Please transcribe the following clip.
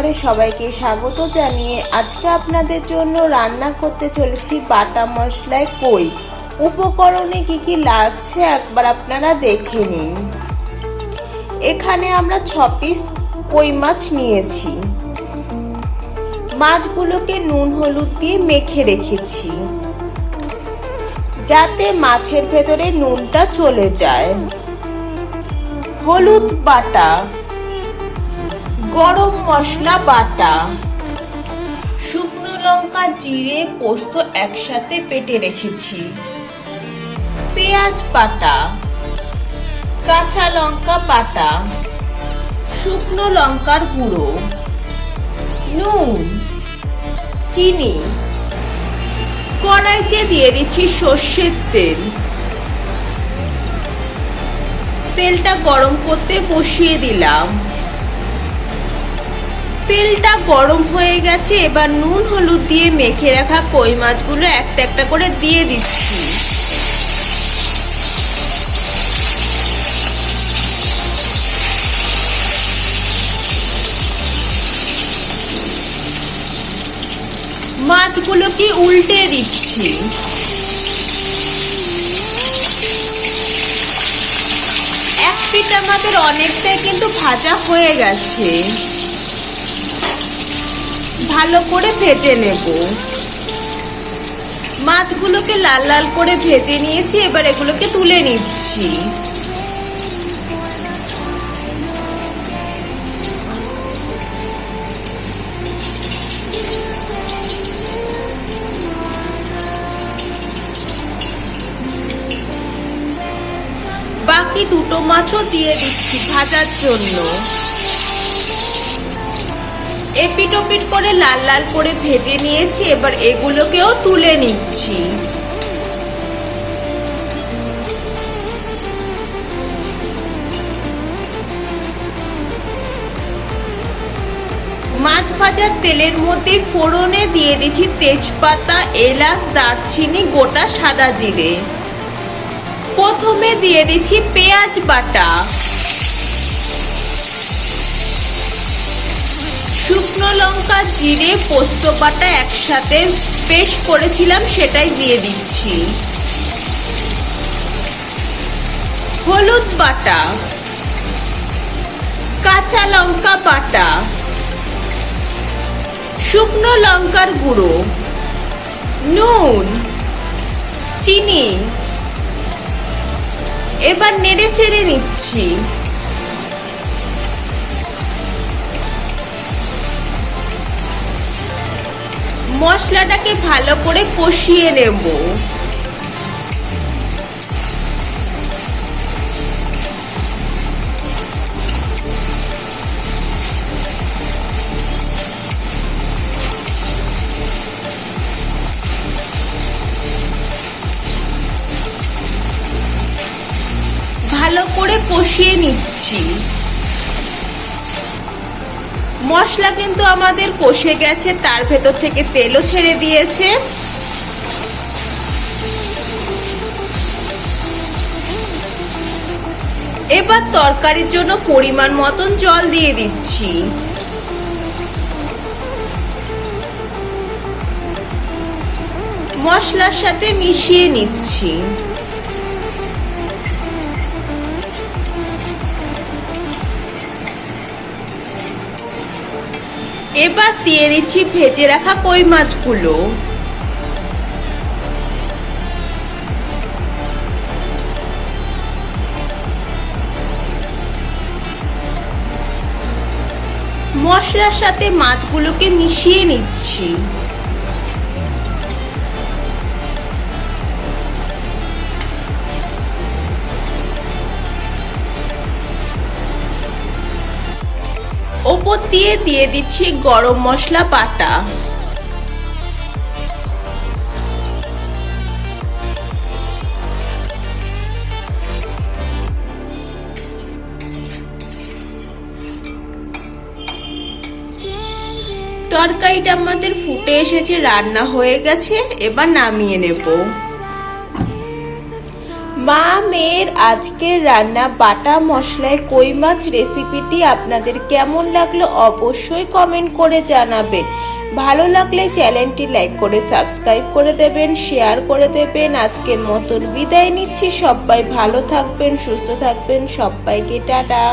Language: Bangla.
রান্নাঘরে সবাইকে স্বাগত জানিয়ে আজকে আপনাদের জন্য রান্না করতে চলেছি বাটা মশলায় কই। উপকরণে কি কি লাগছে একবার আপনারা দেখে নিন। এখানে আমরা 6 পিস কই মাছ নিয়েছি। মাছগুলোকে নুন হলুদ দিয়ে মেখে রেখেছি যাতে মাছের ভেতরে নুনটা চলে যায়। হলুদ বাটা, গরম মশলা বাটা, শুকনো লঙ্কা জিরে পোস্ত একসাথে বেটে রেখেছি, পেঁয়াজ বাটা, কাঁচা লঙ্কা বাটা, শুকনো লঙ্কার গুঁড়ো, নুন, চিনি। কড়াইতে দিয়ে দিচ্ছি সর্ষের তেল। তেলটা গরম করতে বসিয়ে দিলাম। তেলটা গরম হয়ে গেছে, এবার নুন হলুদ দিয়ে মেখে রাখা কই মাছগুলো একটা একটা করে দিয়ে দিচ্ছি। মাছগুলোকে উল্টে দিচ্ছি। এক পিঠ আমাদের অনেকটাই কিন্তু ভাজা হয়ে গেছে, ভালো করে ভেজে নেব। মাছগুলোকে লাল লাল করে ভেজে নিয়েছি, এবার এগুলোকে তুলে নিচ্ছি। বাকি দুটো মাছও দিয়ে দিচ্ছি ভাজার জন্য। এপিট ওপিট করে লাল লাল করে ভেজে নিয়েছি, এবার এগুলোকেও তুলে নিচ্ছি। মাছ ভাজার তেলের মধ্যে ফোড়নে দিয়ে দিচ্ছি তেজপাতা, এলাচ, দারচিনি, গোটা সাদা জিরে। প্রথমে দিয়ে দিচ্ছি পেঁয়াজ বাটা, শুকনো লঙ্কা জিরে পোস্ত বাটা একসাথে পেস্ট করেছিলাম সেটাই দিয়ে দিচ্ছি। হলুদ বাটা, কাঁচা লঙ্কা বাটা, শুকনো লঙ্কার গুঁড়ো, নুন, চিনি। এবার নেড়ে চেড়ে নিচ্ছি। মশলাটাকে ভালো করে কষিয়ে নেব। ভালো করে কষিয়ে নিচ্ছি। মশলা কিন্তু আমাদের কষে গেছে, তার ভেতর থেকে তেলও ছেড়ে দিয়েছে। এবার তরকারির জন্য পরিমাণ মতন জল দিয়ে দিচ্ছি। মশলার সাথে মিশিয়ে নিচ্ছি। এবার দিয়ে দিচ্ছি ভেজে রাখা কই মাছগুলো। মশলার সাথে মাছগুলোকে মিশিয়ে নিচ্ছি। ওপর দিয়ে দিচ্ছি গরম মশলা বাটা। তরকারিটা আমাদের ফুটে এসেছে, রান্না হয়ে গেছে, এবার নামিয়ে নেব। মা মেয়ের আজকের রান্না বাটা মশলায় কই মাছ রেসিপিটি আপনাদের কেমন লাগলো অবশ্যই কমেন্ট করে জানাবেন। ভালো লাগলে চ্যানেলটি লাইক করে সাবস্ক্রাইব করে দেবেন, শেয়ার করে দেবেন। আজকের মতন বিদায় নিচ্ছি, সবাই ভালো থাকবেন, সুস্থ থাকবেন, সবাইকে টাটা।